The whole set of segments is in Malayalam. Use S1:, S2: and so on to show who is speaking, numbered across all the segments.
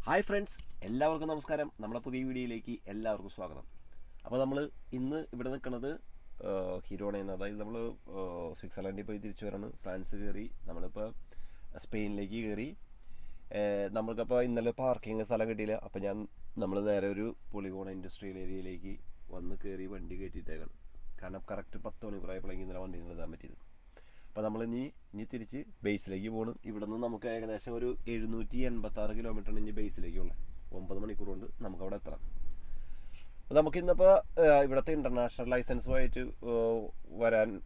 S1: ഹായ് ഫ്രണ്ട്സ്, എല്ലാവർക്കും നമസ്കാരം. നമ്മുടെ പുതിയ വീഡിയോയിലേക്ക് എല്ലാവർക്കും സ്വാഗതം. അപ്പോൾ നമ്മൾ ഇന്ന് ഇവിടെ നിൽക്കുന്നത് ഹിരോണയിൽ നിന്ന്, അതായത് നമ്മൾ സ്വിറ്റ്സർലൻഡിൽ പോയി തിരിച്ചു വരാണ്. ഫ്രാൻസ് കയറി നമ്മളിപ്പോൾ സ്പെയിനിലേക്ക് കയറി. നമ്മൾക്കപ്പോൾ ഇന്നലെ പാർക്കിംഗ് സ്ഥലം കിട്ടിയില്ല. അപ്പോൾ നമ്മൾ നേരെ ഒരു പൊളിഗോൺ ഇൻഡസ്ട്രിയൽ ഏരിയയിലേക്ക് വന്ന് കയറി വണ്ടി കയറ്റിയിട്ടേക്കാണ്. കാരണം കറക്റ്റ് 10 മണിക്കൂറായപ്പോഴേക്കും ഇന്നലെ വണ്ടി നിർത്താൻ പറ്റിയത്. അപ്പോൾ നമ്മൾ ഇനി തിരിച്ച് ബേസിലേക്ക് പോകണം. ഇവിടെ നിന്ന് നമുക്ക് ഏകദേശം ഒരു 786 കിലോമീറ്ററാണ് ഇനി ബേസിലേക്കുള്ളത്. 9 മണിക്കൂർ കൊണ്ട് നമുക്കവിടെ എത്തണം. അപ്പോൾ നമുക്കിന്നിപ്പോൾ ഇവിടുത്തെ ഇൻ്റർനാഷണൽ ലൈസൻസുമായിട്ട്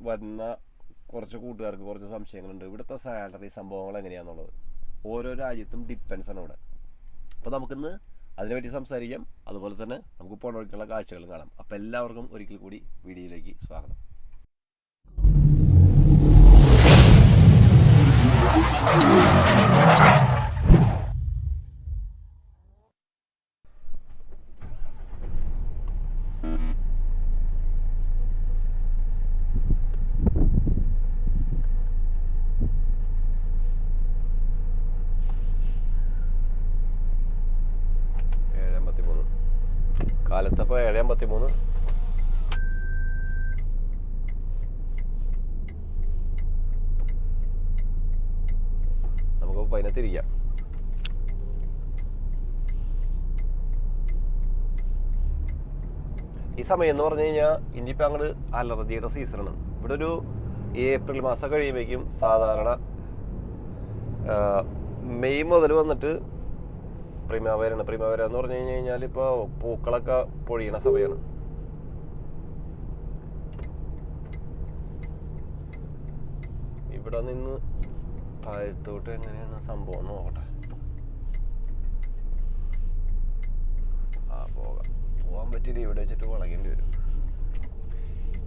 S1: വരുന്ന കുറച്ച് കൂട്ടുകാർക്ക് കുറച്ച് സംശയങ്ങളുണ്ട്. ഇവിടുത്തെ സാലറി സംഭവങ്ങൾ എങ്ങനെയാണെന്നുള്ളത് ഓരോ രാജ്യത്തും ഡിപ്പെൻസ് ആണ് ഇവിടെ. അപ്പോൾ നമുക്കിന്ന് അതിനെപ്പറ്റി സംസാരിക്കാം. അതുപോലെ തന്നെ നമുക്ക് പോണ കാഴ്ചകളും കാണാം. അപ്പോൾ എല്ലാവർക്കും ഒരിക്കൽ കൂടി വീഡിയോയിലേക്ക് സ്വാഗതം. കാലത്തപ്പോൾ 7:53. നമുക്ക് പതിനത്തിരിക്കാം. ഈ സമയം എന്ന് പറഞ്ഞു കഴിഞ്ഞാൽ ഇനിയിപ്പോൾ അങ്ങോട്ട് അലർജിയുടെ സീസണാണ്. ഇവിടെ ഒരു ഏപ്രിൽ മാസം കഴിയുമ്പോഴേക്കും സാധാരണ മെയ് മുതൽ വന്നിട്ട് പ്രിമാവേരാണ്. പ്രിമാവേര എന്ന് പറഞ്ഞു കഴിഞ്ഞാൽ ഇപ്പോൾ പൂക്കളൊക്കെ പൊഴിയണ സമയമാണ്. ഇവിടെ നിന്ന് താഴത്തോട്ട് എങ്ങനെയാണ് സംഭവം നോക്കട്ടെ. പോകാൻ പറ്റില്ല. ഇവിടെ വെച്ചിട്ട് വളകേണ്ടി വരും.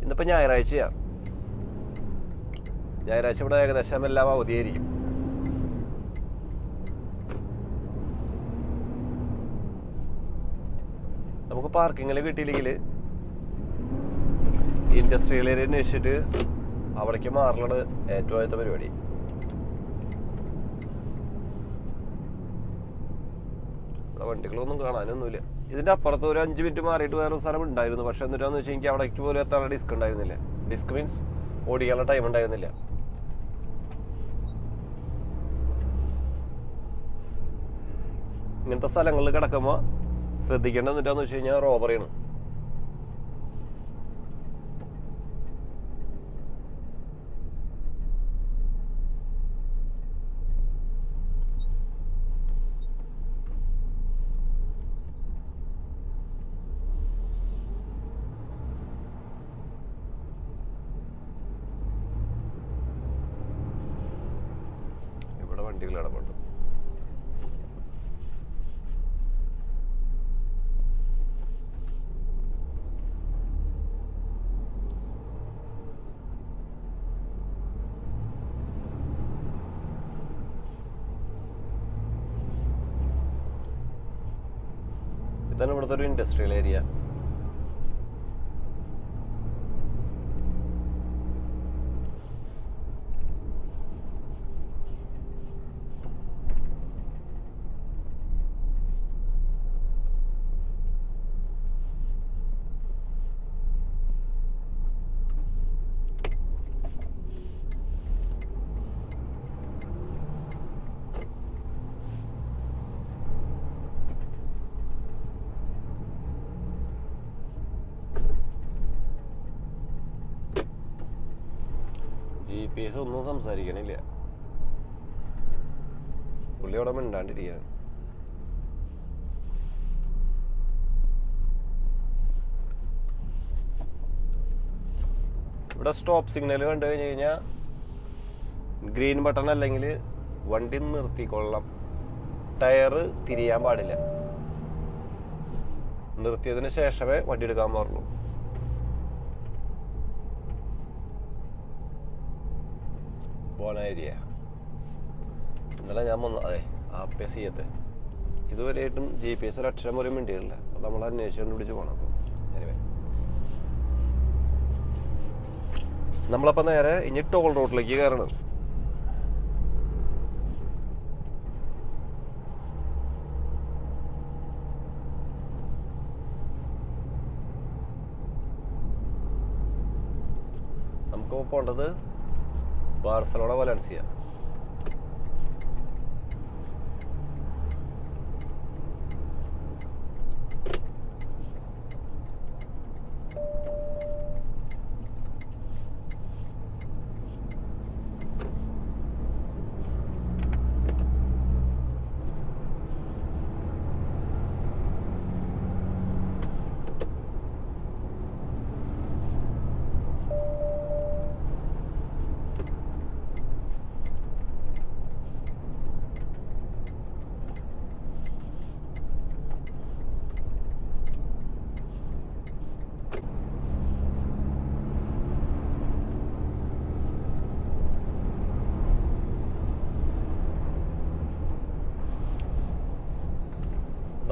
S1: ഇന്നിപ്പോൾ ഞായറാഴ്ചയാണ്. ഞായറാഴ്ച ഇവിടെ ഏകദേശം എല്ലാം അവധിയായിരിക്കും. നമുക്ക് പാർക്കിങ്ങിൽ കിട്ടിയില്ലെങ്കിൽ ഇൻഡസ്ട്രിയൽ ഏരിയ അന്വേഷിച്ചിട്ട് അവിടേക്ക് മാറലാണ് ഏറ്റവും ആദ്യത്തെ പരിപാടി. ഇവിടെ വണ്ടികളൊന്നും കാണാനൊന്നുമില്ല. ഇതിൻ്റെ അപ്പുറത്ത് ഒരു 5 മിനിറ്റ് മാറിയിട്ട് വേറെ സ്ഥലം ഉണ്ടായിരുന്നു. പക്ഷെ എന്നിട്ടാന്ന് വെച്ചാൽ എനിക്ക് അവിടേക്ക് പോലും എത്താനുള്ള ഡിസ്ക് ഉണ്ടായിരുന്നില്ല. ഡിസ്ക് മീൻസ് ഓടിക്കാനുള്ള ടൈം ഉണ്ടായിരുന്നില്ല. ഇങ്ങനത്തെ സ്ഥലങ്ങളിൽ കിടക്കുമ്പോൾ ശ്രദ്ധിക്കേണ്ടത് എന്നിട്ടാന്ന് വെച്ച് കഴിഞ്ഞാൽ റോബറിയാണ്. ഇവിടെ വണ്ടികൾ ഇടപെട്ടു. ഇതാണ് ഇവിടുത്തെ ഒരു ഇൻഡസ്ട്രിയൽ ഏരിയ. GPS ഒന്നും സംസാരിക്കണില്ല. പുള്ളി അവിടെ മിണ്ടാണ്ടിരിക്കുകയാണ്. ഇവിടെ സ്റ്റോപ്പ് സിഗ്നൽ കണ്ടു കഴിഞ്ഞ് കഴിഞ്ഞാൽ ഗ്രീൻ ബട്ടൺ അല്ലെങ്കിൽ വണ്ടി നിർത്തിക്കൊള്ളാം. ടയർ തിരിയാൻ പാടില്ല. നിർത്തിയതിന് ശേഷമേ വണ്ടി എടുക്കാൻ പാടുള്ളൂ. ഏരിയ ഇന്നലെ ഞാൻ വന്നു. അതെ, ആപ്പേസ് ചെയ്യത്തെ ഇതുവരെയായിട്ടും GPS ഒരു അക്ഷരം പോലും വേണ്ടിയില്ല. അപ്പോൾ നമ്മൾ അന്വേഷിച്ച് കണ്ടുപിടിച്ച് പോകണം. അപ്പോൾ എനിവേ നമ്മളപ്പോൾ നേരെ ഇനി ടോൾ റോഡിലേക്ക് കയറണം. നമുക്കിപ്പോൾ പോകേണ്ടത് ബാർസലോണ വലൻസിയ.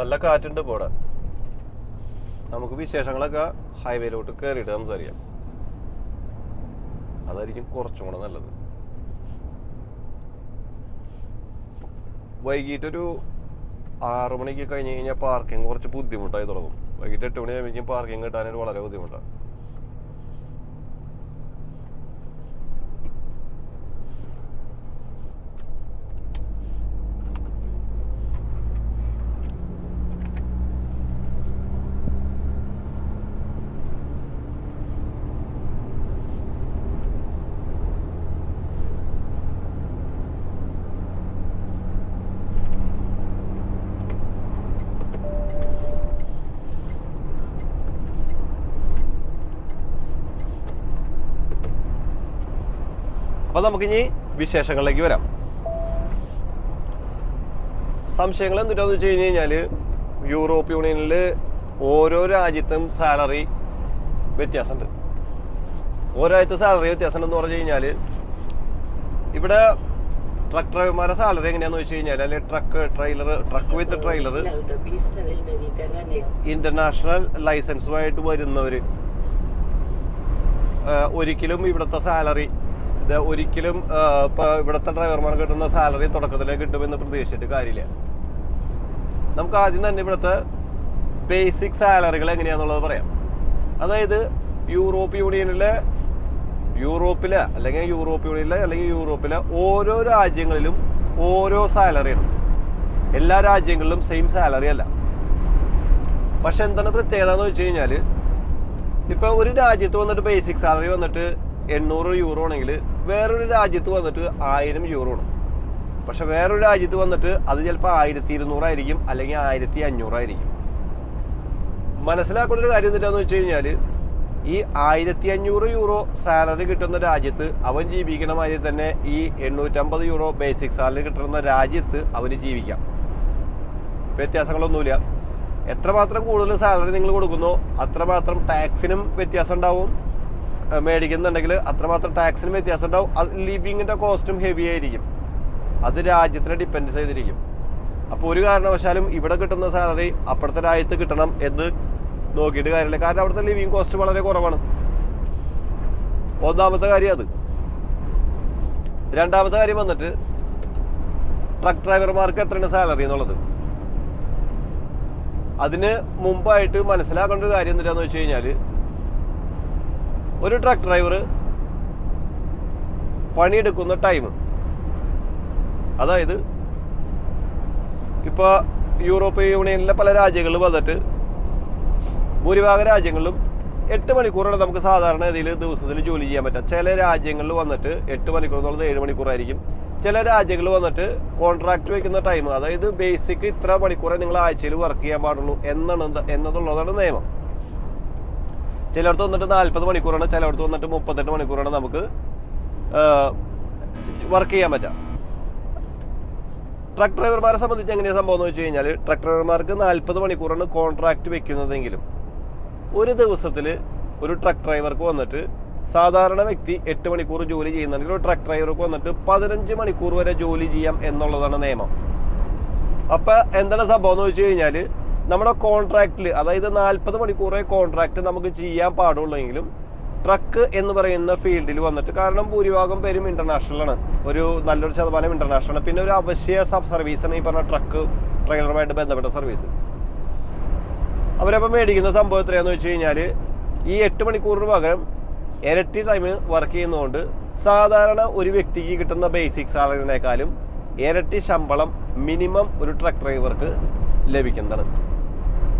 S1: നല്ല കാറ്റുണ്ട് ഇപ്പോൾ ഇവിടെ. നമുക്ക് വിശേഷങ്ങളൊക്കെ ഹൈവേയിലോട്ട് കയറിയിട്ട് സംസാരിക്കാം. അതായിരിക്കും കുറച്ചും കൂടെ നല്ലത്. വൈകിട്ടൊരു 6 മണിക്ക് കഴിഞ്ഞ് കഴിഞ്ഞാൽ പാർക്കിംഗ് കുറച്ച് ബുദ്ധിമുട്ടായി തുടങ്ങും. വൈകിട്ട് 8 മണിയാകുമ്പോഴേക്കും പാർക്കിംഗ് കിട്ടാനായിട്ട് വളരെ ബുദ്ധിമുട്ടാണ്. അപ്പോൾ നമുക്കിനി വിശേഷങ്ങളിലേക്ക് വരാം. സംശയങ്ങൾ എന്തിട്ടാന്ന് വെച്ച് കഴിഞ്ഞ് കഴിഞ്ഞാൽ യൂറോപ്പ് യൂണിയനിൽ ഓരോ രാജ്യത്തും സാലറി വ്യത്യാസമുണ്ട്. ഓരോ രാജ്യത്തെ സാലറി വ്യത്യാസം എന്ന് പറഞ്ഞു കഴിഞ്ഞാൽ ഇവിടെ ട്രക്ക് ഡ്രൈവർമാരുടെ സാലറി എങ്ങനെയാണെന്ന് വെച്ച് കഴിഞ്ഞാൽ അല്ലെങ്കിൽ ട്രക്ക് വിത്ത് ട്രെയിലർ ഇന്റർനാഷണൽ ലൈസൻസുമായിട്ട് വരുന്നവർ ഒരിക്കലും ഇവിടുത്തെ സാലറി ഒരിക്കലും ഇപ്പോൾ ഇവിടുത്തെ ഡ്രൈവർമാർക്ക് കിട്ടുന്ന സാലറി തുടക്കത്തിലേ കിട്ടുമെന്ന് പ്രതീക്ഷിച്ചിട്ട് കാര്യമില്ല. നമുക്ക് ആദ്യം തന്നെ ഇവിടുത്തെ ബേസിക് സാലറികൾ എങ്ങനെയാണെന്നുള്ളത് പറയാം. അതായത് യൂറോപ്പിലെ ഓരോ രാജ്യങ്ങളിലും ഓരോ സാലറിയാണ്. എല്ലാ രാജ്യങ്ങളിലും സെയിം സാലറി അല്ല. പക്ഷെ എന്താണ് പ്രത്യേകത എന്ന് വെച്ച് കഴിഞ്ഞാൽ ഇപ്പോൾ ഒരു രാജ്യത്ത് വന്നിട്ട് ബേസിക് സാലറി വന്നിട്ട് 800 യൂറോ ആണെങ്കിൽ വേറൊരു രാജ്യത്ത് വന്നിട്ട് 1000 യൂറോ ആണ്. പക്ഷെ വേറൊരു രാജ്യത്ത് വന്നിട്ട് അത് ചിലപ്പോൾ 1200 ആയിരിക്കും, അല്ലെങ്കിൽ 1500 ആയിരിക്കും. മനസ്സിലാക്കേണ്ട ഒരു കാര്യം എന്താണെന്ന് വെച്ച് കഴിഞ്ഞാൽ ഈ 1500 യൂറോ സാലറി കിട്ടുന്ന രാജ്യത്ത് അവൻ ജീവിക്കണ മാതിരി തന്നെ ഈ 850 യൂറോ ബേസിക് സാലറി കിട്ടുന്ന രാജ്യത്ത് അവന് ജീവിക്കാം. വ്യത്യാസങ്ങളൊന്നുമില്ല. എത്രമാത്രം കൂടുതൽ സാലറി നിങ്ങൾ കൊടുക്കുന്നോ അത്രമാത്രം ടാക്സിനും വ്യത്യാസം ഉണ്ടാവും. മേടിക്കുന്നുണ്ടെങ്കിൽ അത്രമാത്രം ടാക്സിനും വ്യത്യാസം ഉണ്ടാവും. അത് ലിവിങ്ങിൻ്റെ കോസ്റ്റും ഹെവി ആയിരിക്കും. അത് രാജ്യത്തിനെ ഡിപ്പെൻഡ് ചെയ്തിരിക്കും. അപ്പോൾ ഒരു കാരണവശാലും ഇവിടെ കിട്ടുന്ന സാലറി അപ്പുറത്തെ രാജ്യത്ത് കിട്ടണം എന്ന് നോക്കിയിട്ട് കാര്യമില്ല. കാരണം അവിടുത്തെ ലിവിങ് കോസ്റ്റ് വളരെ കുറവാണ്. ഒന്നാമത്തെ കാര്യം അത്. രണ്ടാമത്തെ കാര്യം വന്നിട്ട് ട്രക്ക് ഡ്രൈവർമാർക്ക് എത്രയാണ് സാലറി എന്നുള്ളത്. അതിന് മുമ്പായിട്ട് മനസ്സിലാക്കേണ്ട ഒരു കാര്യം എന്താണെന്ന് വെച്ച് കഴിഞ്ഞാൽ ഒരു ട്രക്ക് ഡ്രൈവർ പണിയെടുക്കുന്ന ടൈം, അതായത് ഇപ്പോൾ യൂറോപ്യൻ യൂണിയനിലെ പല രാജ്യങ്ങളിൽ വന്നിട്ട് ഭൂരിഭാഗം രാജ്യങ്ങളിലും 8 മണിക്കൂറാണ് നമുക്ക് സാധാരണ ഇതിൽ ദിവസത്തിൽ ജോലി ചെയ്യാൻ പറ്റുക. ചില രാജ്യങ്ങളിൽ വന്നിട്ട് 8 മണിക്കൂർ എന്നുള്ളത് 7 മണിക്കൂറായിരിക്കും. ചില രാജ്യങ്ങളിൽ വന്നിട്ട് കോൺട്രാക്ട് വയ്ക്കുന്ന ടൈം, അതായത് ബേസിക് ഇത്ര മണിക്കൂറേ നിങ്ങൾ ആഴ്ചയിൽ വർക്ക് ചെയ്യാൻ പാടുള്ളൂ എന്നതുള്ളതാണ് നിയമം. ചിലയിടത്ത് വന്നിട്ട് 40 മണിക്കൂറാണ്, ചിലയിടത്ത് വന്നിട്ട് 38 മണിക്കൂറാണ് നമുക്ക് വർക്ക് ചെയ്യാൻ പറ്റുക. ട്രക്ക് ഡ്രൈവർമാരെ സംബന്ധിച്ച് എങ്ങനെയാണ് സംഭവം എന്ന് വെച്ച് കഴിഞ്ഞാൽ ട്രക്ക് ഡ്രൈവർമാർക്ക് 40 മണിക്കൂറാണ് കോൺട്രാക്ട് വെക്കുന്നതെങ്കിലും ഒരു ദിവസത്തിൽ ഒരു ട്രക്ക് ഡ്രൈവർക്ക് വന്നിട്ട് സാധാരണ വ്യക്തി 8 മണിക്കൂർ ജോലി ചെയ്യുന്നുണ്ടെങ്കിൽ ഒരു ട്രക്ക് ഡ്രൈവർക്ക് വന്നിട്ട് 15 മണിക്കൂർ വരെ ജോലി ചെയ്യാം എന്നുള്ളതാണ് നിയമം. അപ്പോൾ എന്താണ് സംഭവം എന്ന് വെച്ച് കഴിഞ്ഞാൽ നമ്മുടെ കോൺട്രാക്റ്റിൽ, അതായത് 40 മണിക്കൂറേ കോൺട്രാക്റ്റ് നമുക്ക് ചെയ്യാൻ പാടുള്ളെങ്കിലും ട്രക്ക് എന്ന് പറയുന്ന ഫീൽഡിൽ വന്നിട്ട്, കാരണം ഭൂരിഭാഗം പേരും ഇന്റർനാഷണലാണ്, ഒരു നല്ലൊരു ശതമാനം ഇന്റർനാഷണലാണ്. പിന്നെ ഒരു അവശ്യ സർവീസാണ് ഈ പറഞ്ഞ ട്രക്ക് ട്രെയിലറുമായിട്ട് ബന്ധപ്പെട്ട സർവീസ്. അവരപ്പോൾ മേടിക്കുന്ന സംഭവം എത്രയാണെന്ന് വെച്ച് കഴിഞ്ഞാൽ ഈ 8 മണിക്കൂറിന് പകരം ഇരട്ടി ടൈം വർക്ക് ചെയ്യുന്നതുകൊണ്ട് സാധാരണ ഒരു വ്യക്തിക്ക് കിട്ടുന്ന ബേസിക് സാലറിനേക്കാളും ഇരട്ടി ശമ്പളം മിനിമം ഒരു ട്രക്ക് ഡ്രൈവർക്ക്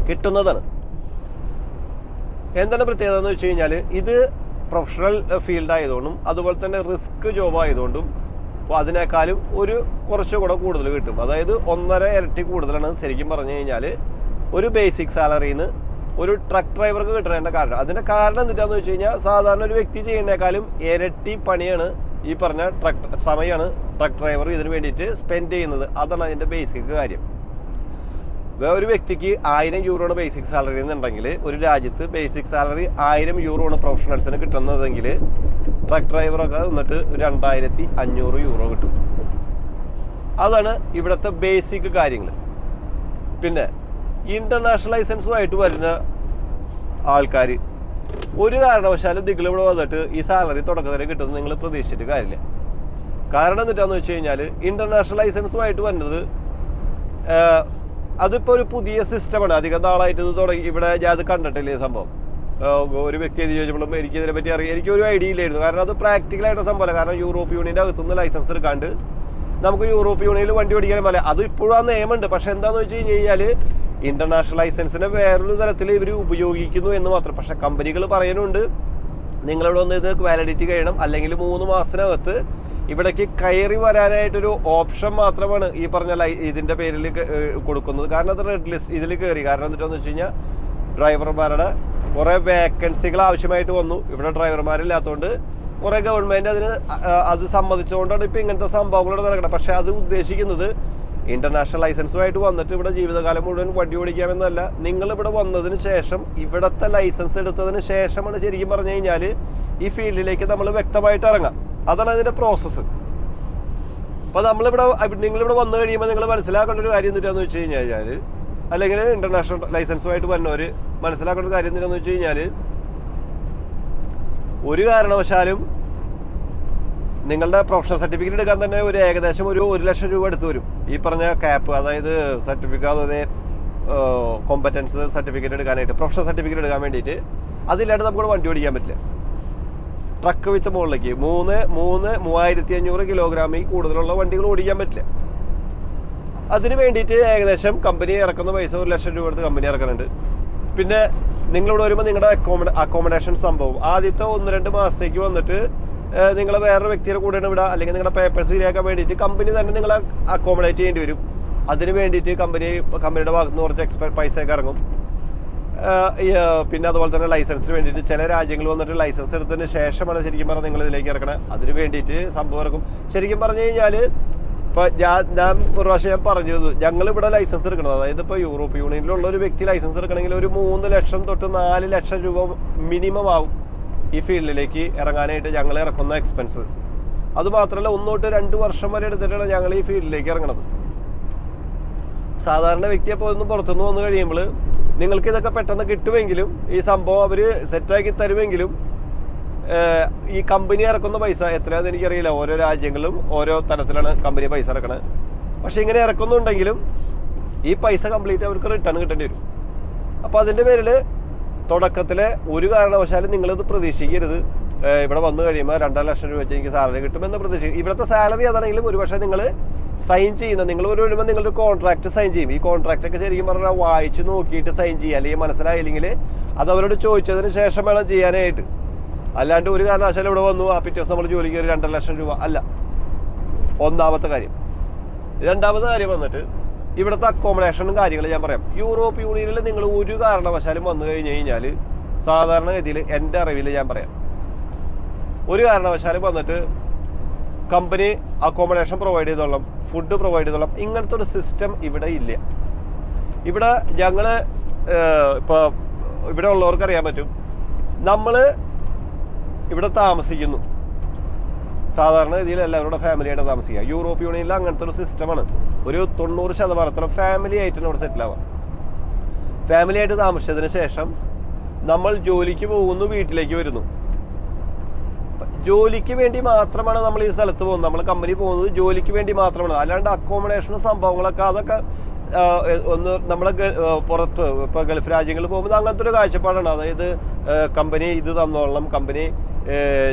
S1: കിട്ടുന്നതാണ്. എന്താണ് പ്രത്യേകത എന്ന് വെച്ച് കഴിഞ്ഞാൽ, ഇത് പ്രൊഫഷണൽ ഫീൽഡ് ആയതുകൊണ്ടും അതുപോലെ തന്നെ റിസ്ക് ജോബ് ആയതുകൊണ്ടും അപ്പോൾ അതിനേക്കാളും കുറച്ചുകൂടെ കൂടുതൽ കിട്ടും. അതായത് 1.5 ഇരട്ടി കൂടുതലാണ് ശരിക്കും പറഞ്ഞു കഴിഞ്ഞാൽ ഒരു ബേസിക് സാലറിന്ന് ഒരു ട്രക്ക് ഡ്രൈവർക്ക് കിട്ടുന്നതിൻ്റെ കാരണം. അതിൻ്റെ കാരണം എന്താണെന്ന് വെച്ച് കഴിഞ്ഞാൽ, സാധാരണ ഒരു വ്യക്തി ചെയ്യുന്നതിനേക്കാളും ഇരട്ടി പണിയാണ് ഈ പറഞ്ഞ സമയമാണ് ട്രക്ക് ഡ്രൈവർ ഇതിന് വേണ്ടിയിട്ട് സ്പെൻഡ് ചെയ്യുന്നത്. അതാണ് അതിൻ്റെ ബേസിക് കാര്യം. ഒരു വ്യക്തിക്ക് 1000 യൂറോയാണ് ബേസിക് സാലറി എന്നുണ്ടെങ്കിൽ, ഒരു രാജ്യത്ത് ബേസിക് സാലറി 1000 യൂറോയാണ് പ്രൊഫഷണൽസിന് കിട്ടുന്നതെങ്കിൽ ട്രക്ക് ഡ്രൈവറൊക്കെ വന്നിട്ട് 2500 യൂറോ കിട്ടും. അതാണ് ഇവിടുത്തെ ബേസിക് കാര്യങ്ങൾ. പിന്നെ ഇൻ്റർനാഷണൽ ലൈസൻസുമായിട്ട് വരുന്ന ആൾക്കാർ ഒരു കാരണവശാലും നിങ്ങളിവിടെ വന്നിട്ട് ഈ സാലറി തുടക്കത്തിൽ കിട്ടുന്നത് നിങ്ങൾ പ്രതീക്ഷിച്ചിട്ട് കാര്യമില്ല. കാരണം എന്താണെന്ന് വെച്ച് കഴിഞ്ഞാൽ, ഇൻ്റർനാഷണൽ ലൈസൻസുമായിട്ട് വരുന്നത് അതിപ്പോൾ ഒരു പുതിയ സിസ്റ്റമാണ്. അധികം നാളായിട്ട് ഇത് തുടങ്ങി. ഇവിടെ ഞാൻ അത് കണ്ടിട്ടില്ല ഈ സംഭവം. ഒരു വ്യക്തി ഇത് ചോദിച്ചപ്പോഴും എനിക്കിതിനെ പറ്റി അറിയാം, എനിക്കൊരു ഐഡിയ ഇല്ലായിരുന്നു. കാരണം അത് പ്രാക്ടിക്കലായിട്ട് സംഭവമല്ല. കാരണം യൂറോപ്പ് യൂണിയൻ്റെ അകത്തുനിന്ന് ലൈസൻസ് എടുക്കാണ്ട് നമുക്ക് യൂറോപ്പ് യൂണിയനിൽ വണ്ടി ഓടിക്കാൻ പറ്റില്ല. അത് ഇപ്പോഴും ആ നിയമമുണ്ട്. പക്ഷെ എന്താണെന്ന് വെച്ച് കഴിഞ്ഞാൽ, ഇൻ്റർനാഷണൽ ലൈസൻസിനെ വേറൊരു തരത്തിൽ ഇവർ ഉപയോഗിക്കുന്നു എന്ന് മാത്രം. പക്ഷെ കമ്പനികൾ പറയുന്നുണ്ട്, നിങ്ങളിവിടെ വന്ന് ഇത് വാലിഡിറ്റി കഴിയണം, അല്ലെങ്കിൽ 3 മാസത്തിനകത്ത് ഇവിടേക്ക് കയറി വരാനായിട്ടൊരു ഓപ്ഷൻ മാത്രമാണ് ഈ പറഞ്ഞ ഇതിൻ്റെ പേരിൽ കൊടുക്കുന്നത്. കാരണം അത് റെഡ് ലിസ്റ്റ് ഇതിൽ കയറി. കാരണം എന്താണെന്ന് വെച്ച് കഴിഞ്ഞാൽ, ഡ്രൈവർമാരുടെ കുറേ വേക്കൻസികൾ ആവശ്യമായിട്ട് വന്നു. ഇവിടെ ഡ്രൈവർമാരില്ലാത്തതുകൊണ്ട് കുറേ ഗവൺമെൻറ് അത് സമ്മതിച്ചുകൊണ്ടാണ് ഇപ്പോൾ ഇങ്ങനത്തെ സംഭവങ്ങളോട് നടക്കണം. പക്ഷേ അത് ഉദ്ദേശിക്കുന്നത് ഇൻ്റർനാഷണൽ ലൈസൻസുമായിട്ട് വന്നിട്ട് ഇവിടെ ജീവിതകാലം മുഴുവൻ വണ്ടി ഓടിക്കാമെന്നല്ല. നിങ്ങളിവിടെ വന്നതിന് ശേഷം, ഇവിടുത്തെ ലൈസൻസ് എടുത്തതിന് ശേഷമാണ് ശരിക്കും പറഞ്ഞു കഴിഞ്ഞാൽ ഈ ഫീൽഡിലേക്ക് നമ്മൾ വ്യക്തമായിട്ട് ഇറങ്ങാം. അതാണ് അതിൻ്റെ പ്രോസസ്സ്. അപ്പോൾ നിങ്ങളിവിടെ വന്നു കഴിയുമ്പോൾ നിങ്ങൾ മനസ്സിലാക്കേണ്ട ഒരു കാര്യം എന്താണെന്ന് വെച്ച് കഴിഞ്ഞാൽ, അല്ലെങ്കിൽ ഇൻ്റർനാഷണൽ ലൈസൻസുമായിട്ട് വരുന്നവർ മനസ്സിലാക്കേണ്ട ഒരു കാര്യം എന്താണെന്ന് വെച്ച് കഴിഞ്ഞാൽ, ഒരു കാരണവശാലും നിങ്ങളുടെ പ്രൊഫഷണൽ സർട്ടിഫിക്കറ്റ് എടുക്കാൻ തന്നെ ഏകദേശം ഒരു 1 ലക്ഷം രൂപ എടുത്തു വരും. ഈ പറഞ്ഞ ക്യാപ്പ്, അതായത് സർട്ടിഫിക്കറ്റ്, അതായത് കോമ്പറ്റൻസ് സർട്ടിഫിക്കറ്റ് എടുക്കാനായിട്ട്, പ്രൊഫഷണൽ സർട്ടിഫിക്കറ്റ് എടുക്കാൻ വേണ്ടിയിട്ട്. അതില്ലാണ്ട് നമുക്ക് വണ്ടി ഓടിക്കാൻ പറ്റില്ല. ട്രക്ക് വിത്ത് മുകളിലേക്ക് 3500 കിലോഗ്രാമിൽ കൂടുതലുള്ള വണ്ടികൾ ഓടിക്കാൻ പറ്റില്ല. അതിന് വേണ്ടിയിട്ട് ഏകദേശം കമ്പനി ഇറക്കുന്ന പൈസ 1 ലക്ഷം രൂപ എടുത്ത് കമ്പനി ഇറക്കുന്നുണ്ട്. പിന്നെ നിങ്ങളിവിടെ വരുമ്പോൾ നിങ്ങളുടെ അക്കോമഡേഷൻ സംഭവം ആദ്യത്തെ 1-2 മാസത്തേക്ക് വന്നിട്ട് നിങ്ങൾ വേറൊരു വ്യക്തിയുടെ കൂടെയാണ് വിടുക, അല്ലെങ്കിൽ നിങ്ങളുടെ പേപ്പേഴ്സ് ശരിയാക്കാൻ വേണ്ടിയിട്ട് കമ്പനി തന്നെ നിങ്ങളെ അക്കോമഡേറ്റ് ചെയ്യേണ്ടി വരും. അതിന് വേണ്ടിയിട്ട് കമ്പനിയുടെ ഭാഗത്ത് നിന്ന് കുറച്ച് പൈസയൊക്കെ ഇറങ്ങും. പിന്നെ അതുപോലെ തന്നെ ലൈസൻസിന് വേണ്ടിയിട്ട് ചില രാജ്യങ്ങൾ വന്നിട്ട് ലൈസൻസ് എടുത്തതിന് ശേഷമാണ് ശരിക്കും പറഞ്ഞാൽ നിങ്ങൾ ഇതിലേക്ക് ഇറക്കണം. അതിന് വേണ്ടിയിട്ട് സംഭവം ഇറക്കും. ശരിക്കും പറഞ്ഞു കഴിഞ്ഞാൽ, ഇപ്പോൾ ഞാൻ ഒരു പ്രാവശ്യം ഞാൻ പറഞ്ഞിരുന്നു, ഞങ്ങളിവിടെ ലൈസൻസ് എടുക്കണം. അതായത് ഇപ്പോൾ യൂറോപ്പ് യൂണിയനിലുള്ള ഒരു വ്യക്തി ലൈസൻസ് എടുക്കണമെങ്കിൽ ഒരു 3 ലക്ഷം തൊട്ട് 4 ലക്ഷം രൂപ മിനിമം ആവും ഈ ഫീൽഡിലേക്ക് ഇറങ്ങാനായിട്ട് ഞങ്ങൾ ഇറക്കുന്ന എക്സ്പെൻസ്. അതുമാത്രമല്ല, 1 തൊട്ട് 2 വർഷം വരെ എടുത്തിട്ടാണ് ഞങ്ങൾ ഈ ഫീൽഡിലേക്ക് ഇറങ്ങുന്നത്. സാധാരണ വ്യക്തി അപ്പോൾ ഒന്ന് പുറത്തുനിന്ന് വന്നു കഴിയുമ്പോൾ നിങ്ങൾക്ക് ഇതൊക്കെ പെട്ടെന്ന് കിട്ടുമെങ്കിലും, ഈ സംഭവം അവർ സെറ്റാക്കി തരുമെങ്കിലും, ഈ കമ്പനി ഇറക്കുന്ന പൈസ എത്രയാണെന്ന് എനിക്കറിയില്ല. ഓരോ രാജ്യങ്ങളിലും ഓരോ തരത്തിലാണ് കമ്പനി പൈസ ഇറക്കണത്. പക്ഷെ ഇങ്ങനെ ഇറക്കുന്നുണ്ടെങ്കിലും ഈ പൈസ കംപ്ലീറ്റ് അവർക്ക് റിട്ടേൺ കിട്ടേണ്ടി വരും. അപ്പോൾ അതിൻ്റെ പേരിൽ തുടക്കത്തിൽ ഒരു കാരണവശാലും നിങ്ങളിത് പ്രതീക്ഷിക്കരുത്. ഇവിടെ വന്നു കഴിയുമ്പോൾ 2.5 ലക്ഷം രൂപ വെച്ച് എനിക്ക് സാലറി കിട്ടുമെന്ന് പ്രതീക്ഷിക്കും. ഇവിടുത്തെ സാലറി അതാണെങ്കിലും ഒരു പക്ഷേ നിങ്ങൾ സൈൻ ചെയ്യുന്ന, നിങ്ങൾ വരുമ്പോൾ നിങ്ങളൊരു കോൺട്രാക്ട് സൈൻ ചെയ്യും. ഈ കോൺട്രാക്റ്റൊക്കെ ശരിക്കും പറഞ്ഞാൽ വായിച്ച് നോക്കിയിട്ട് സൈൻ ചെയ്യുക. അല്ലെങ്കിൽ മനസ്സിലായില്ലെങ്കിൽ അത് അവരോട് ചോദിച്ചതിന് ശേഷം വേണം ചെയ്യാനായിട്ട്. അല്ലാണ്ട് ഒരു കാരണവശാലും ഇവിടെ വന്നു പിറ്റേ ദിവസം നമ്മൾ ജോലിക്ക് കയറി 2.5 ലക്ഷം രൂപ അല്ല. ഒന്നാമത്തെ കാര്യം. രണ്ടാമത്തെ കാര്യം വന്നിട്ട് ഇവിടുത്തെ അക്കോമഡേഷനും കാര്യങ്ങളും ഞാൻ പറയാം. യൂറോപ്പ് യൂണിയനിൽ നിങ്ങൾ ഒരു കാരണവശാലും വന്നു കഴിഞ്ഞ് കഴിഞ്ഞാൽ സാധാരണഗതിയിൽ എൻ്റെ അറിവിൽ ഞാൻ പറയാം, ഒരു കാരണവശാലും വന്നിട്ട് കമ്പനി അക്കോമഡേഷൻ പ്രൊവൈഡ് ചെയ്തോളാം, ഫുഡ് പ്രൊവൈഡ് ചെയ്തോളാം, ഇങ്ങനത്തെ ഒരു സിസ്റ്റം ഇവിടെ ഇല്ല. ഇവിടെ ഞങ്ങൾ ഇപ്പോൾ ഇവിടെ ഉള്ളവർക്ക് അറിയാൻ പറ്റും, നമ്മൾ ഇവിടെ താമസിക്കുന്നു. സാധാരണ രീതിയിൽ എല്ലാവരുടെ ഫാമിലിയായിട്ട് താമസിക്കുക. യൂറോപ്പ് യൂണിയനിൽ അങ്ങനത്തെ ഒരു സിസ്റ്റമാണ്. ഒരു 90% ഫാമിലി ആയിട്ടാണ് ഇവിടെ സെറ്റിൽ ആവുക. ഫാമിലി ആയിട്ട് താമസിച്ചതിന് ശേഷം നമ്മൾ ജോലിക്ക് പോകുന്നു, വീട്ടിലേക്ക് വരുന്നു. ജോലിക്ക് വേണ്ടി മാത്രമാണ് നമ്മൾ ഈ സ്ഥലത്ത് പോകുന്നത്. നമ്മൾ കമ്പനി പോകുന്നത് ജോലിക്ക് വേണ്ടി മാത്രമാണ്. അല്ലാണ്ട് അക്കോമഡേഷനും സംഭവങ്ങളൊക്കെ അതൊക്കെ ഒന്ന് നമ്മളെ പുറത്ത് ഇപ്പോൾ ഗൾഫ് രാജ്യങ്ങളിൽ പോകുമ്പോൾ അങ്ങനത്തെ ഒരു കാഴ്ചപ്പാടാണ്. അതായത് കമ്പനി ഇത് തന്നോളണം, കമ്പനി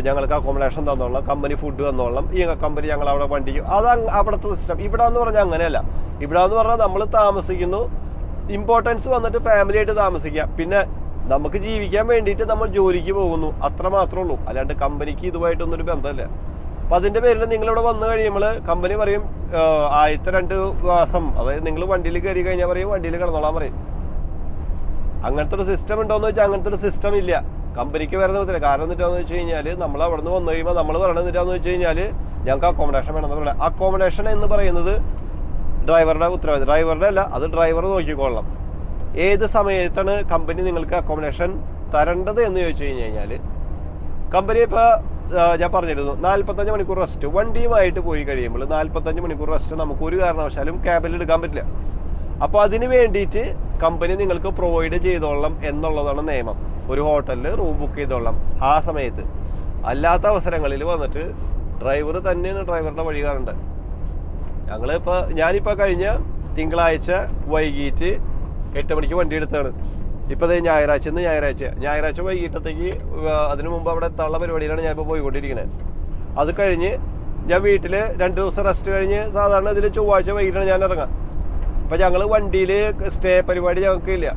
S1: ഞങ്ങൾക്ക് അക്കോമഡേഷൻ തന്നോളാം, കമ്പനി ഫുഡ് തന്നോളാം, ഈ കമ്പനി ഞങ്ങൾ അവിടെ വണ്ടിക്ക്, അത് അവിടുത്തെ സിസ്റ്റം. ഇവിടെ എന്ന് പറഞ്ഞാൽ അങ്ങനെയല്ല. ഇവിടെ എന്ന് പറഞ്ഞാൽ നമ്മൾ താമസിക്കുന്നു, ഇമ്പോർട്ടൻസ് വന്നിട്ട് ഫാമിലി ആയിട്ട് താമസിക്കുക, പിന്നെ നമുക്ക് ജീവിക്കാൻ വേണ്ടിയിട്ട് നമ്മൾ ജോലിക്ക് പോകുന്നു, അത്ര മാത്രമേ ഉള്ളൂ. അല്ലാണ്ട് കമ്പനിക്ക് ഇതുമായിട്ടൊന്നൊരു ബന്ധമില്ല. അപ്പം അതിൻ്റെ പേരിൽ നിങ്ങളിവിടെ വന്നു കഴിയുമ്പോൾ കമ്പനി പറയും ആദ്യത്തെ 2 മാസം, അതായത് നിങ്ങൾ വണ്ടിയിൽ കയറി കഴിഞ്ഞാൽ പറയും വണ്ടിയിൽ കിടന്നോളാൻ പറയും. അങ്ങനത്തെ ഒരു സിസ്റ്റം ഉണ്ടോയെന്ന് വെച്ചാൽ അങ്ങനത്തെ ഒരു സിസ്റ്റം ഇല്ല. കമ്പനിക്ക് വരുന്ന പറ്റില്ല. കാരണം എന്നിട്ടാന്ന് വെച്ച് കഴിഞ്ഞാൽ നമ്മൾ അവിടെ നിന്ന് വന്നു കഴിയുമ്പോൾ നമ്മൾ പറയണത് എന്നിട്ടാന്ന് വെച്ച് കഴിഞ്ഞാൽ ഞങ്ങൾക്ക് അക്കോമഡേഷൻ വേണമെന്ന് പറയാം. അക്കോമഡേഷൻ എന്ന് പറയുന്നത് ഡ്രൈവറുടെ ഉത്തരവാദിത്തം, ഡ്രൈവറുടെ അല്ല, അത് ഡ്രൈവർ നോക്കിക്കൊള്ളണം. ഏത് സമയത്താണ് കമ്പനി നിങ്ങൾക്ക് അക്കോമഡേഷൻ തരേണ്ടത് എന്ന് ചോദിച്ചു കഴിഞ്ഞാൽ, കമ്പനി ഇപ്പോൾ ഞാൻ പറഞ്ഞിരുന്നു 45 മണിക്കൂർ റെസ്റ്റ്. വണ്ടിയുമായിട്ട് പോയി കഴിയുമ്പോൾ 45 മണിക്കൂർ റെസ്റ്റ് നമുക്ക് ഒരു കാരണവശാലും ക്യാബിൽ എടുക്കാൻ പറ്റില്ല. അപ്പോൾ അതിന് വേണ്ടിയിട്ട് കമ്പനി നിങ്ങൾക്ക് പ്രൊവൈഡ് ചെയ്തോളാം എന്നുള്ളതാണ് നിയമം. ഒരു ഹോട്ടലിൽ റൂം ബുക്ക് ചെയ്തോളാം ആ സമയത്ത്. അല്ലാത്ത അവസരങ്ങളിൽ വന്നിട്ട് ഡ്രൈവർ തന്നെയാണ് ഡ്രൈവറുടെ വഴി കാണേണ്ടത്. ഞാനിപ്പോൾ കഴിഞ്ഞ തിങ്കളാഴ്ച വൈകിട്ട് 8 മണിക്ക് വണ്ടി എടുത്താണ്. ഇപ്പോൾ ഞായറാഴ്ച വൈകിട്ടത്തേക്ക്, അതിനു മുമ്പ് അവിടെ എത്താനുള്ള പരിപാടിയിലാണ് ഞാനിപ്പോൾ പോയിക്കൊണ്ടിരിക്കുന്നത്. അത് കഴിഞ്ഞ് ഞാൻ വീട്ടിൽ 2 ദിവസം റെസ്റ്റ് കഴിഞ്ഞ് സാധാരണ ഇതിൽ ചൊവ്വാഴ്ച വൈകിട്ടാണ് ഞാൻ ഇറങ്ങാം. അപ്പം ഞങ്ങൾ വണ്ടിയിൽ സ്റ്റേ പരിപാടി ഞങ്ങൾക്ക് ഇല്ല.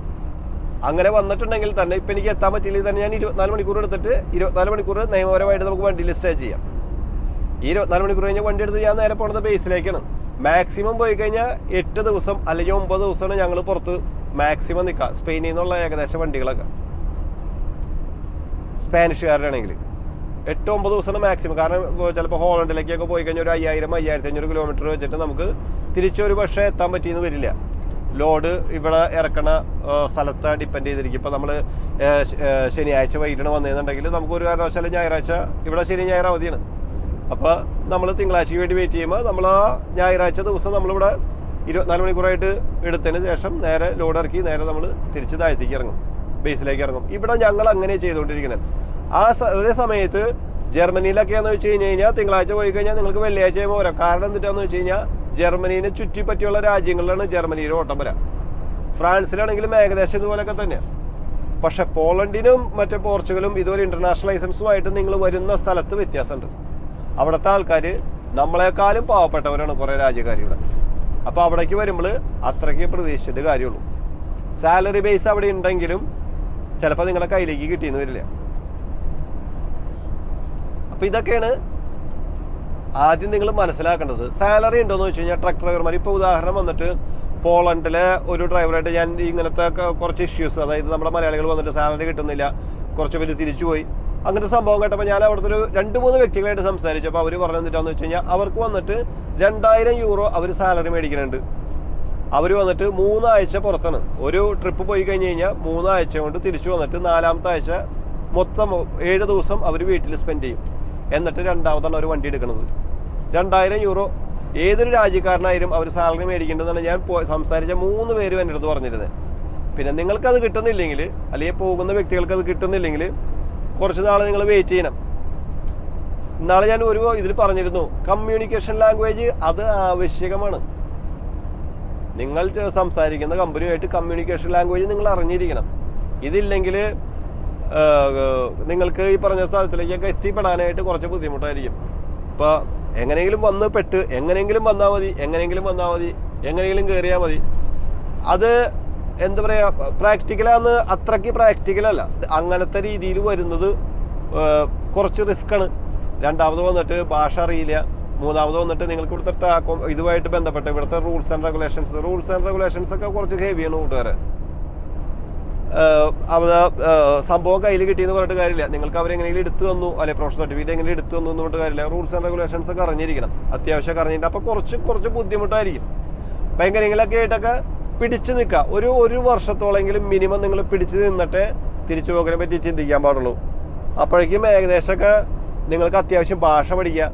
S1: അങ്ങനെ വന്നിട്ടുണ്ടെങ്കിൽ തന്നെ ഇപ്പം എനിക്ക് എത്താൻ പറ്റിയില്ലെങ്കിൽ തന്നെ ഞാൻ 24 മണിക്കൂർ എടുത്തിട്ട് 24 മണിക്കൂർ നിയമപരമായിട്ട് നമുക്ക് വണ്ടിയിൽ സ്റ്റേ ചെയ്യാം. ഈ 24 മണിക്കൂർ കഴിഞ്ഞ് വണ്ടി എടുത്ത് ഞാൻ നേരെ പോകുന്നത് ബേസിലേക്കാണ്. മാക്സിമം പോയി കഴിഞ്ഞാൽ 8 ദിവസം അല്ലെങ്കിൽ 9 ദിവസമാണ് ഞങ്ങൾ പുറത്ത് മാക്സിമം നിൽക്കുക. സ്പെയിനിൽ നിന്നുള്ള ഏകദേശം വണ്ടികളൊക്കെ സ്പാനിഷുകാരുടെ 8-9 ദിവസമാണ് മാക്സിമം. കാരണം ചിലപ്പോൾ ഹോളണ്ടിലേക്കൊക്കെ പോയി കഴിഞ്ഞാൽ ഒരു 5000-5500 കിലോമീറ്റർ വെച്ചിട്ട് നമുക്ക് തിരിച്ചൊരു പക്ഷേ എത്താൻ പറ്റിയെന്ന് വരില്ല. ലോഡ് ഇവിടെ ഇറക്കണ സ്ഥലത്ത് ഡിപ്പെൻഡ് ചെയ്തിരിക്കും. ഇപ്പോൾ നമ്മൾ ശനിയാഴ്ച വൈകിട്ടാണ് വന്നതെന്നുണ്ടെങ്കിൽ നമുക്ക് ഒരു കാരണവശാലും ഞായറാഴ്ച, ഇവിടെ ശനി ഞായർ അവധിയാണ്. അപ്പോൾ നമ്മൾ തിങ്കളാഴ്ചയ്ക്ക് വേണ്ടി വെയിറ്റ് ചെയ്യുമ്പോൾ നമ്മൾ ആ ഞായറാഴ്ച ദിവസം നമ്മളിവിടെ 24 മണിക്കൂറായിട്ട് എടുത്തതിന് ശേഷം നേരെ ലോഡ് ഇറക്കി നേരെ നമ്മൾ തിരിച്ച് താഴത്തേക്ക് ഇറങ്ങും, ബേസിലേക്ക് ഇറങ്ങും. ഇവിടെ ഞങ്ങൾ അങ്ങനെ ചെയ്തുകൊണ്ടിരിക്കുന്നത്. അതേ സമയത്ത് ജർമ്മനിയിലൊക്കെയാണെന്ന് വെച്ച് കഴിഞ്ഞാൽ തിങ്കളാഴ്ച പോയി കഴിഞ്ഞാൽ നിങ്ങൾക്ക് വെള്ളിയാഴ്ച ആകുമ്പോൾ വരാം. കാരണം എന്താണെന്ന് വെച്ച് കഴിഞ്ഞാൽ ജർമ്മനീനെ ചുറ്റിപ്പറ്റിയുള്ള രാജ്യങ്ങളിലാണ് ജർമ്മനിയിലെ ഓട്ടം വരാം. ഫ്രാൻസിലാണെങ്കിലും ഏകദേശം ഇതുപോലെയൊക്കെ തന്നെയാണ്. പക്ഷെ പോളണ്ടിനും മറ്റേ പോർച്ചുഗലും ഇതുപോലെ ഇന്റർനാഷണൽ ലൈസൻസുമായിട്ട് നിങ്ങൾ വരുന്ന സ്ഥലത്ത് വ്യത്യാസമുണ്ട്. അവിടുത്തെ ആൾക്കാർ നമ്മളെക്കാളും പാവപ്പെട്ടവരാണ് കുറേ രാജ്യക്കാർ ഇവിടെ. അപ്പോൾ അവിടേക്ക് വരുമ്പോൾ അത്രയ്ക്ക് പ്രതീക്ഷിച്ചിട്ട് കാര്യമുള്ളൂ. സാലറി ബേസ് അവിടെ ഉണ്ടെങ്കിലും ചിലപ്പോൾ നിങ്ങളുടെ കയ്യിലേക്ക് കിട്ടിയെന്ന് വരില്ല. അപ്പോൾ ഇതൊക്കെയാണ് ആദ്യം നിങ്ങൾ മനസ്സിലാക്കേണ്ടത്. സാലറി ഉണ്ടോയെന്ന് വെച്ച് കഴിഞ്ഞാൽ ട്രക്ക് ഡ്രൈവർമാർ, ഇപ്പോൾ ഉദാഹരണം വന്നിട്ട് പോളണ്ടിലെ ഒരു ഡ്രൈവറായിട്ട് ഞാൻ ഇങ്ങനത്തെ കുറച്ച് ഇഷ്യൂസ്, അതായത് നമ്മുടെ മലയാളികൾ വന്നിട്ട് സാലറി കിട്ടുന്നില്ല, കുറച്ച് പേര് തിരിച്ചു പോയി, അങ്ങനത്തെ സംഭവം കേട്ടപ്പോൾ ഞാൻ അവിടുത്തെ ഒരു 2-3 വ്യക്തികളായിട്ട് സംസാരിച്ചപ്പോൾ അവർ പറഞ്ഞു തന്നിട്ടാന്ന് വെച്ച് കഴിഞ്ഞാൽ അവർക്ക് വന്നിട്ട് 2000 യൂറോ അവർ സാലറി മേടിക്കുന്നുണ്ട്. അവർ വന്നിട്ട് 3 ആഴ്ച പുറത്താണ്. ഒരു ട്രിപ്പ് പോയി കഴിഞ്ഞ് കഴിഞ്ഞാൽ 3 ആഴ്ച കൊണ്ട് തിരിച്ചു വന്നിട്ട് 4ാമത്തെ ആഴ്ച മൊത്തം 7 ദിവസം അവർ വീട്ടിൽ സ്പെൻഡ് ചെയ്യും. എന്നിട്ട് 2ാമതാണ് അവർ വണ്ടി എടുക്കുന്നത്. 2000 യൂറോ ഏതൊരു രാജ്യക്കാരനായാലും അവർ സാലറി മേടിക്കേണ്ടതെന്നാണ് ഞാൻ സംസാരിച്ച 3 പേരും എൻ്റെ അടുത്ത് പറഞ്ഞിരുന്നത്. പിന്നെ നിങ്ങൾക്കത് കിട്ടുന്നില്ലെങ്കിൽ, അല്ലെങ്കിൽ പോകുന്ന വ്യക്തികൾക്ക് അത് കിട്ടുന്നില്ലെങ്കിൽ കുറച്ച് നാൾ നിങ്ങൾ വെയിറ്റ് ചെയ്യണം. ഇന്നാളെ ഞാൻ ഒരു ഇതിൽ പറഞ്ഞിരുന്നു, കമ്മ്യൂണിക്കേഷൻ ലാംഗ്വേജ് അത് ആവശ്യകമാണ്. നിങ്ങൾ സംസാരിക്കുന്ന കമ്പനിയുമായിട്ട് കമ്മ്യൂണിക്കേഷൻ ലാംഗ്വേജ് നിങ്ങൾ അറിഞ്ഞിരിക്കണം. ഇതില്ലെങ്കിൽ നിങ്ങൾക്ക് ഈ പറഞ്ഞ സ്ഥലത്തിലേക്കൊക്കെ എത്തിപ്പെടാനായിട്ട് കുറച്ച് ബുദ്ധിമുട്ടായിരിക്കും. ഇപ്പോൾ എങ്ങനെയെങ്കിലും വന്ന് പെട്ട് എങ്ങനെയെങ്കിലും വന്നാൽ മതി, എങ്ങനെയെങ്കിലും കയറിയാൽ മതി. അത് എന്താ പറയുക, പ്രാക്ടിക്കലാന്ന് അത്രയ്ക്ക് പ്രാക്ടിക്കലല്ല. അങ്ങനത്തെ രീതിയിൽ വരുന്നത് കുറച്ച് റിസ്ക്കാണ്. 2ാമത് വന്നിട്ട് ഭാഷ അറിയില്ല. 3ാമത് വന്നിട്ട് നിങ്ങൾക്ക് ഇവിടുത്തെ ഇതുമായിട്ട് ബന്ധപ്പെട്ട് ഇവിടുത്തെ റൂൾസ് ആൻഡ് റെഗുലേഷൻസ് ഒക്കെ കുറച്ച് ഹെവിയാണ് കൂട്ടുകാരെ. സംഭവം കയ്യിൽ കിട്ടിയെന്ന് പറഞ്ഞിട്ട് കാര്യമില്ല. നിങ്ങൾക്ക് അവരെങ്ങനെയെങ്കിലും എടുത്തു തന്നു, അല്ലെങ്കിൽ പ്രൊഫഷണൽ സർട്ടിഫിക്കറ്റ് എങ്ങനെ എടുത്തു തന്നു എന്ന് പറഞ്ഞിട്ട് കാര്യമില്ല. റൂൾസ് ആൻഡ് റെഗുലേഷൻസ് ഒക്കെ അറിഞ്ഞിരിക്കണം, അത്യാവശ്യം അറിഞ്ഞിട്ട്. അപ്പോൾ കുറച്ച് ബുദ്ധിമുട്ടായിരിക്കും. അപ്പം എങ്ങനെയെങ്കിലൊക്കെ ആയിട്ടൊക്കെ പിടിച്ചു നിൽക്കുക. ഒരു വർഷത്തോളെങ്കിലും മിനിമം നിങ്ങൾ പിടിച്ചു നിന്നിട്ട് തിരിച്ചു പോകാനെ പറ്റി ചിന്തിക്കാൻ പാടുള്ളൂ. അപ്പോഴേക്കും ഏകദേശമൊക്കെ നിങ്ങൾക്ക് അത്യാവശ്യം ഭാഷ പഠിക്കുക.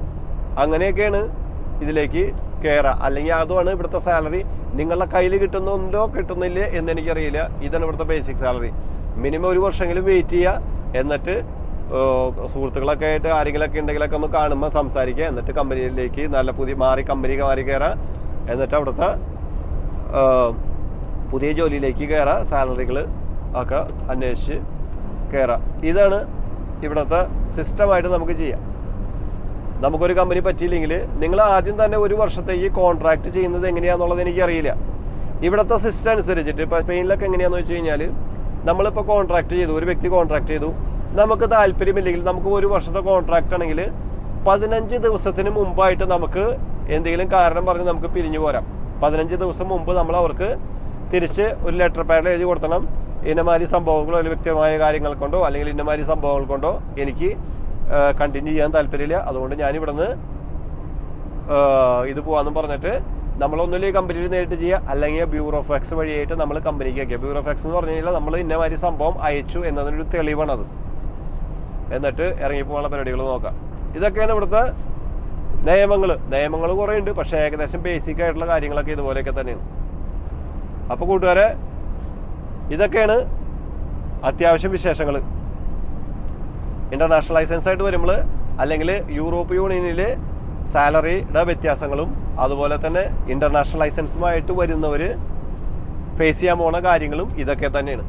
S1: അങ്ങനെയൊക്കെയാണ് ഇതിലേക്ക് കയറുക. അല്ലെങ്കിൽ അതുമാണ് ഇവിടുത്തെ സാലറി. നിങ്ങളുടെ കയ്യിൽ കിട്ടുന്നുണ്ടോ കിട്ടുന്നില്ലേ എന്നെനിക്കറിയില്ല. ഇതാണ് ഇവിടുത്തെ ബേസിക് സാലറി. മിനിമം 1 വർഷമെങ്കിലും വെയിറ്റ് ചെയ്യുക. എന്നിട്ട് സുഹൃത്തുക്കളൊക്കെ ആയിട്ട് ആരെങ്കിലൊക്കെ ഉണ്ടെങ്കിലൊക്കെ ഒന്ന് കാണുമ്പോൾ സംസാരിക്കുക. എന്നിട്ട് കമ്പനിയിലേക്ക് കമ്പനി മാറി കയറുക. എന്നിട്ട് അവിടുത്തെ പുതിയ ജോലിയിലേക്ക് കയറുക. സാലറികൾ ഒക്കെ അന്വേഷിച്ച് കയറുക. ഇതാണ് ഇവിടുത്തെ സിസ്റ്റമായിട്ട് നമുക്ക് ചെയ്യാം. നമുക്കൊരു കമ്പനി പറ്റിയില്ലെങ്കിൽ നിങ്ങൾ ആദ്യം തന്നെ ഒരു വർഷത്തേക്ക് കോൺട്രാക്ട് ചെയ്യുന്നത് എങ്ങനെയാണെന്നുള്ളത് എനിക്കറിയില്ല. ഇവിടുത്തെ സിസ്റ്റം അനുസരിച്ചിട്ട് ഇപ്പോൾ സ്പെയിനിലൊക്കെ എങ്ങനെയാണെന്ന് വെച്ച് കഴിഞ്ഞാൽ നമ്മളിപ്പോൾ കോൺട്രാക്ട് ചെയ്തു, ഒരു വ്യക്തി കോൺട്രാക്ട് ചെയ്തു, നമുക്ക് താല്പര്യമില്ലെങ്കിൽ നമുക്ക് ഒരു വർഷത്തെ കോൺട്രാക്റ്റ് ആണെങ്കിൽ 15 ദിവസത്തിന് മുമ്പായിട്ട് നമുക്ക് എന്തെങ്കിലും കാരണം പറഞ്ഞ് നമുക്ക് പിരിഞ്ഞു പോരാം. 15 ദിവസം മുമ്പ് നമ്മൾ അവർക്ക് തിരിച്ച് ഒരു ലെറ്റർ പാഡിൽ എഴുതി കൊടുക്കണം, ഇന്നമാതിരി സംഭവങ്ങളോ അല്ലെങ്കിൽ വ്യക്തിപരമായ കാര്യങ്ങൾ കൊണ്ടോ അല്ലെങ്കിൽ ഇന്നമാതിരി സംഭവങ്ങൾ കൊണ്ടോ എനിക്ക് കണ്ടിന്യൂ ചെയ്യാൻ താല്പര്യമില്ല, അതുകൊണ്ട് ഞാനിവിടെ നിന്ന് ഇത് പോകാമെന്ന് പറഞ്ഞിട്ട് നമ്മളൊന്നുമില്ല ഈ കമ്പനിയിൽ നേരിട്ട് ചെയ്യുക, അല്ലെങ്കിൽ ബ്യൂറോ ഓഫ് എക്സ് വഴിയായിട്ട് നമ്മൾ കമ്പനിക്ക് അയക്കുക. ബ്യൂറോ ഓഫ് എക്സ് എന്ന് പറഞ്ഞു കഴിഞ്ഞാൽ നമ്മൾ ഇന്നമാതിരി സംഭവം അയച്ചു എന്നതിനൊരു തെളിവാണത്. എന്നിട്ട് ഇറങ്ങിപ്പോകാനുള്ള പരിപാടികൾ നോക്കാം. ഇതൊക്കെയാണ് ഇവിടുത്തെ നിയമങ്ങൾ കുറേ ഉണ്ട്, പക്ഷേ ഏകദേശം ബേസിക് ആയിട്ടുള്ള കാര്യങ്ങളൊക്കെ ഇതുപോലെയൊക്കെ തന്നെയാണ്. അപ്പോൾ കൂട്ടുകാരെ, ഇതൊക്കെയാണ് അത്യാവശ്യം വിശേഷങ്ങൾ. ഇൻ്റർനാഷണൽ ലൈസൻസ് ആയിട്ട് വരുമ്പോൾ അല്ലെങ്കിൽ യൂറോപ്പ് യൂണിയനിൽ സാലറിയുടെ വ്യത്യാസങ്ങളും അതുപോലെ തന്നെ ഇൻ്റർനാഷണൽ ലൈസൻസുമായിട്ട് വരുന്നവർ ഫേസ് ചെയ്യാൻ പോണ കാര്യങ്ങളും ഇതൊക്കെ തന്നെയാണ്.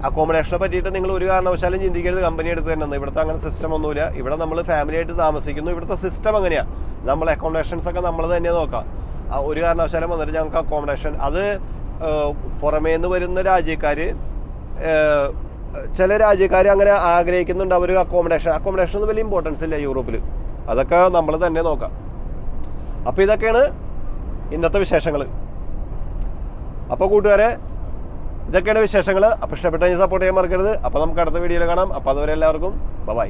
S1: അക്കോമഡേഷനെ പറ്റിയിട്ട് നിങ്ങൾ ഒരു കാരണവശാലും ചിന്തിക്കരുത് കമ്പനി എടുത്ത് തന്നെ. ഇവിടുത്തെ അങ്ങനെ സിസ്റ്റം ഒന്നുമില്ല. ഇവിടെ നമ്മൾ ഫാമിലി ആയിട്ട് താമസിക്കുന്നു. ഇവിടുത്തെ സിസ്റ്റം എങ്ങനെയാണ്, നമ്മൾ അക്കോമഡേഷൻസ് ഒക്കെ നമ്മൾ തന്നെ നോക്കാം. ഒരു കാരണവശാലും വന്നിട്ട് ഞങ്ങൾക്ക് അക്കോമഡേഷൻ അത് പുറമേ നിന്ന് വരുന്ന രാജ്യക്കാർ, ചില രാജ്യക്കാർ അങ്ങനെ ആഗ്രഹിക്കുന്നുണ്ട്. അവർ അക്കോമഡേഷൻ ഒന്നും വലിയ ഇമ്പോർട്ടൻസ് ഇല്ല യൂറോപ്പിൽ, അതൊക്കെ നമ്മൾ തന്നെ നോക്കാം. അപ്പോൾ ഇതൊക്കെയാണ് ഇന്നത്തെ വിശേഷങ്ങൾ. അപ്പോൾ കൂട്ടുകാരെ, ഇതൊക്കെയാണ് വിശേഷങ്ങൾ. അപ്പോൾ ഇഷ്ടപ്പെട്ട സപ്പോർട്ട് ചെയ്യാൻ മറക്കരുത്. അപ്പോൾ നമുക്ക് അടുത്ത വീഡിയോയിൽ കാണാം. അപ്പോൾ അതുവരെ എല്ലാവർക്കും ബൈ.